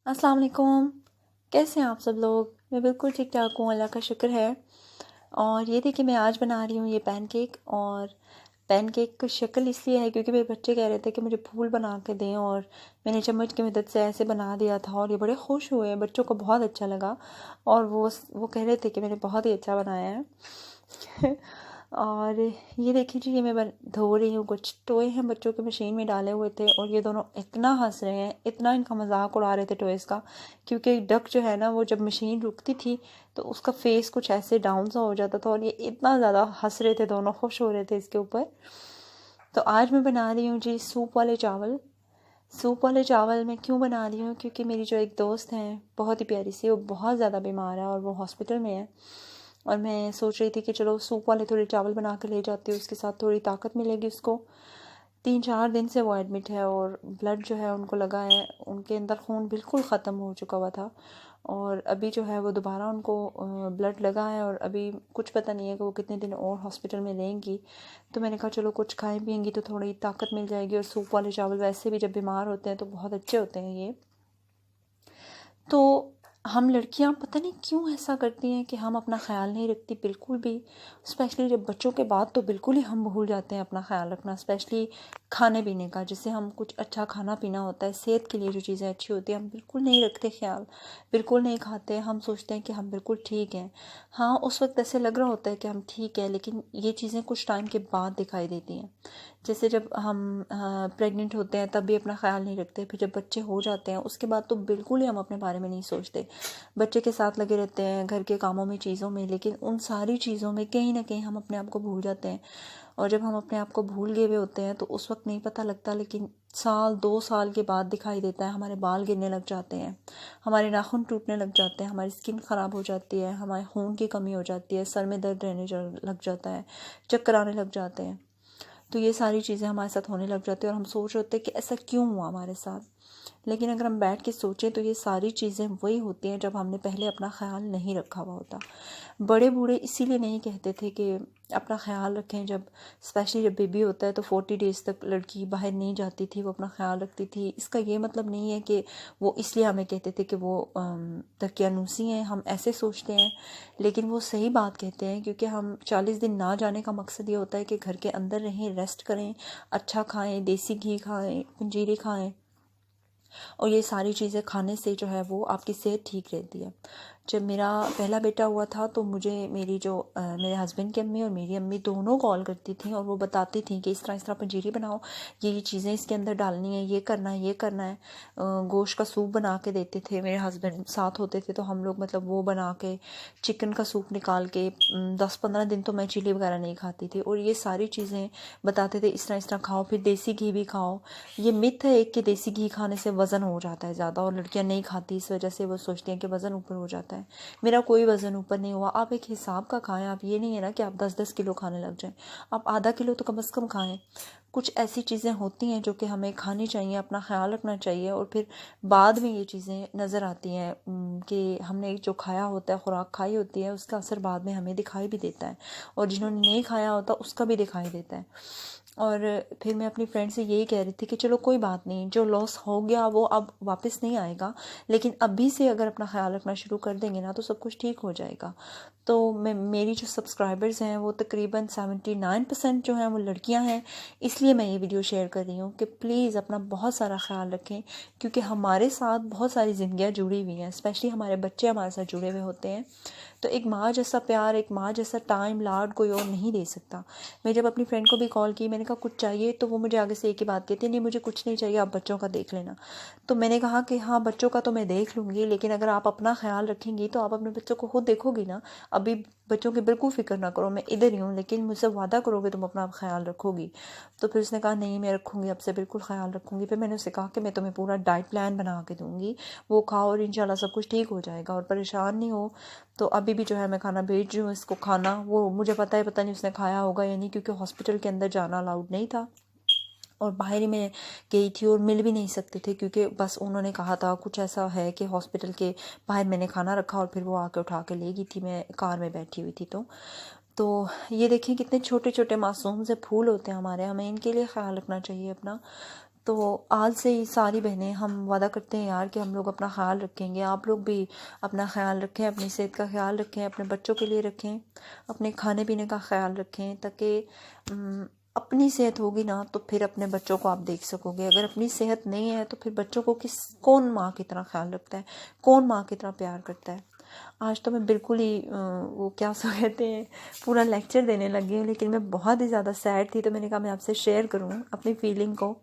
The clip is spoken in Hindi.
अस्सलाम वालेकुम। कैसे हैं आप सब लोग? मैं बिल्कुल ठीक ठाक हूँ, अल्लाह का शुक्र है। और ये देखिए मैं आज बना रही हूँ ये पैनकेक। और पैनकेक की शक्ल इसलिए है क्योंकि मेरे बच्चे कह रहे थे कि मुझे फूल बना के दें, और मैंने चम्मच की मदद से ऐसे बना दिया था और ये बड़े खुश हुए, बच्चों को बहुत अच्छा लगा। और वो कह रहे थे कि मैंने बहुत ही अच्छा बनाया है। और ये देखिए जी, ये मैं धो रही हूँ। कुछ टॉय हैं बच्चों के, मशीन में डाले हुए थे और ये दोनों इतना हंस रहे हैं, इतना इनका मजाक उड़ा रहे थे टॉयज़ का। क्योंकि डक जो है ना, वो जब मशीन रुकती थी तो उसका फेस कुछ ऐसे डाउन सा हो जाता था, और ये इतना ज़्यादा हंस रहे थे, दोनों खुश हो रहे थे इसके ऊपर। तो आज मैं बना रही हूँ जी सूप वाले चावल। सूप वाले चावल मैं क्यों बना रही हूँ? क्योंकि मेरी जो एक दोस्त है, बहुत ही प्यारी सी, वो बहुत ज़्यादा बीमार है और वो हॉस्पिटल में है। और मैं सोच रही थी कि चलो सूप वाले थोड़े चावल बना के ले जाती हूँ, उसके साथ थोड़ी ताकत मिलेगी उसको। 3-4 दिन से वो एडमिट है और ब्लड जो है उनको लगा है, उनके अंदर खून बिल्कुल ख़त्म हो चुका हुआ था। और अभी जो है वो दोबारा उनको ब्लड लगा है, और अभी कुछ पता नहीं है कि वो कितने दिन और हॉस्पिटल में रहेंगी। तो मैंने कहा चलो कुछ खाएं पियेंगी तो थोड़ी ताकत मिल जाएगी। और सूप वाले चावल वैसे भी जब बीमार होते हैं तो बहुत अच्छे होते हैं ये। तो हम लड़कियां पता नहीं क्यों ऐसा करती हैं कि हम अपना ख्याल नहीं रखती बिल्कुल भी। स्पेशली जब बच्चों के बाद तो बिल्कुल ही हम भूल जाते हैं अपना ख्याल रखना, स्पेशली खाने पीने का। जैसे हम कुछ अच्छा खाना पीना होता है, सेहत के लिए जो चीज़ें अच्छी होती हैं, हम बिल्कुल नहीं रखते ख्याल, बिल्कुल नहीं खाते। हम सोचते हैं कि हम बिल्कुल ठीक हैं। हाँ, उस वक्त ऐसे लग रहा होता है कि हम ठीक है, लेकिन ये चीज़ें कुछ टाइम के बाद दिखाई देती हैं। जैसे जब हम प्रेग्नेंट होते हैं तब भी अपना ख्याल नहीं रखते, फिर जब बच्चे हो जाते हैं उसके बाद तो बिल्कुल ही हम अपने बारे में नहीं सोचते। बच्चे के साथ लगे रहते हैं, घर के कामों में, चीज़ों में, लेकिन उन सारी चीज़ों में कहीं ना कहीं हम अपने आप को भूल जाते हैं। और जब हम अपने आप को भूल गए हुए होते हैं तो उस वक्त नहीं पता लगता, लेकिन 1-2 साल के बाद दिखाई देता है। हमारे बाल गिरने लग जाते हैं, हमारे नाखून टूटने लग जाते हैं, हमारी स्किन ख़राब हो जाती है, हमारे खून की कमी हो जाती है, सर में दर्द रहने लग जाता है, चक्कर आने लग जाते हैं। तो ये सारी चीज़ें हमारे साथ होने लग जाती है और हम सोच रहे होते हैं कि ऐसा क्यों हुआ हमारे साथ। लेकिन अगर हम बैठ के सोचें तो ये सारी चीज़ें वही होती हैं जब हमने पहले अपना ख्याल नहीं रखा हुआ होता। बड़े बूढ़े इसीलिए नहीं कहते थे कि अपना ख्याल रखें। जब स्पेशली जब बेबी होता है तो 40 डेज़ तक लड़की बाहर नहीं जाती थी, वो अपना ख्याल रखती थी। इसका ये मतलब नहीं है कि वो इसलिए हमें कहते थे कि वो दकियानूसी हैं, हम ऐसे सोचते हैं। लेकिन वो सही बात कहते हैं, क्योंकि हम 40 दिन ना जाने का मकसद ये होता है कि घर के अंदर रहें, रेस्ट करें, अच्छा खाएं, देसी घी खाएं, पंजीरी खाएं। और ये सारी चीज़ें खाने से जो है वो आपकी सेहत ठीक रहती है। जब मेरा पहला बेटा हुआ था तो मुझे मेरी जो मेरे हस्बैंड की अम्मी और मेरी अम्मी दोनों कॉल करती थी और वो बताती थी कि इस तरह पंजीरी बनाओ, ये चीज़ें इसके अंदर डालनी है, ये करना है, ये करना है। गोश्त का सूप बना के देते थे, मेरे हस्बैंड साथ होते थे तो हम लोग मतलब वो बना के, चिकन का सूप निकाल के 10-15 दिन तो मैं चिली वगैरह नहीं खाती थी। और ये सारी चीज़ें बताते थे, इस तरह खाओ, फिर देसी घी भी खाओ। ये मिथ है एक कि देसी घी खाने से वज़न हो जाता है ज़्यादा, और लड़कियां नहीं खाती, इस वजह से वो सोचती हैं कि वज़न ऊपर हो जाता है। मेरा कोई वज़न ऊपर नहीं हुआ। आप एक हिसाब का खाएं, आप ये नहीं है ना कि आप 10-10 किलो खाने लग जाएं। आप आधा किलो तो कम से कम खाएं। कुछ ऐसी चीज़ें होती हैं जो कि हमें खानी चाहिए, अपना ख्याल रखना चाहिए, और फिर बाद में ये चीज़ें नज़र आती हैं कि हमने जो खाया होता है, खुराक खाई होती है, उसका असर बाद में हमें दिखाई भी देता है, और जिन्होंने नहीं खाया होता उसका भी दिखाई देता है। और फिर मैं अपनी फ्रेंड से यही कह रही थी कि चलो कोई बात नहीं, जो लॉस हो गया वो अब वापस नहीं आएगा, लेकिन अभी से अगर अपना ख्याल रखना शुरू कर देंगे ना तो सब कुछ ठीक हो जाएगा। तो मेरी जो सब्सक्राइबर्स हैं वो तकरीबन 79% जो हैं वो लड़कियां हैं। इसलिए मैं ये वीडियो शेयर कर रही हूँ कि प्लीज़ अपना बहुत सारा ख्याल रखें, क्योंकि हमारे साथ बहुत सारी ज़िंदगियाँ जुड़ी हुई हैं, स्पेशली हमारे बच्चे हमारे साथ जुड़े हुए होते हैं। तो एक माँ जैसा प्यार, एक माँ जैसा टाइम, लाड कोई और नहीं दे सकता। मैं जब अपनी फ्रेंड को भी कॉल की, मैंने कहा कुछ चाहिए, तो वो मुझे आगे से एक ही बात कहती है, नहीं मुझे कुछ नहीं चाहिए, आप बच्चों का देख लेना। तो मैंने कहा कि हाँ, बच्चों का तो मैं देख लूँगी, लेकिन अगर आप अपना ख्याल रखेंगी तो आप अपने बच्चों को खुद देखोगी ना। अभी बच्चों की बिल्कुल फिक्र ना करो, मैं इधर ही हूँ, लेकिन मुझसे वादा करोगे तुम अपना ख्याल रखोगी। तो फिर उसने कहा नहीं, मैं रखूँगी, अब से बिल्कुल ख्याल रखूँगी। फिर मैंने उससे कहा कि मैं तुम्हें पूरा डाइट प्लान बना के दूँगी, वो खाओ और इंशाल्लाह सब कुछ ठीक हो जाएगा, और परेशान नहीं हो। तो अभी भी जो है मैं खाना भेज रही हूँ इसको खाना। वो मुझे पता नहीं उसने खाया होगा या नहीं, क्योंकि हॉस्पिटल के अंदर जाना अलाउड नहीं था, और बाहर ही मैं गई थी और मिल भी नहीं सकते थे, क्योंकि बस उन्होंने कहा था कुछ ऐसा है कि हॉस्पिटल के बाहर मैंने खाना रखा और फिर वो आके उठा के ले गई थी, मैं कार में बैठी हुई थी। तो ये देखें कितने छोटे छोटे मासूम से फूल होते हैं हमारे, हमें इनके लिए ख्याल रखना चाहिए अपना। तो आज से ही सारी बहनें हम वादा करते हैं यार कि हम लोग अपना ख्याल रखेंगे। आप लोग भी अपना ख्याल रखें, अपनी सेहत का ख्याल रखें, अपने बच्चों के लिए रखें, अपने खाने पीने का ख्याल रखें, ताकि अपनी सेहत होगी ना तो फिर अपने बच्चों को आप देख सकोगे। अगर अपनी सेहत नहीं है तो फिर बच्चों को कौन माँ की तरह ख्याल रखता है, कौन माँ की तरह प्यार करता है। आज तो मैं बिल्कुल ही वो क्या सो कहते हैं, पूरा लेक्चर देने लगी हूँ, लेकिन मैं बहुत ही ज़्यादा सैड थी तो मैंने कहा मैं आपसे शेयर करूँ अपनी फीलिंग को।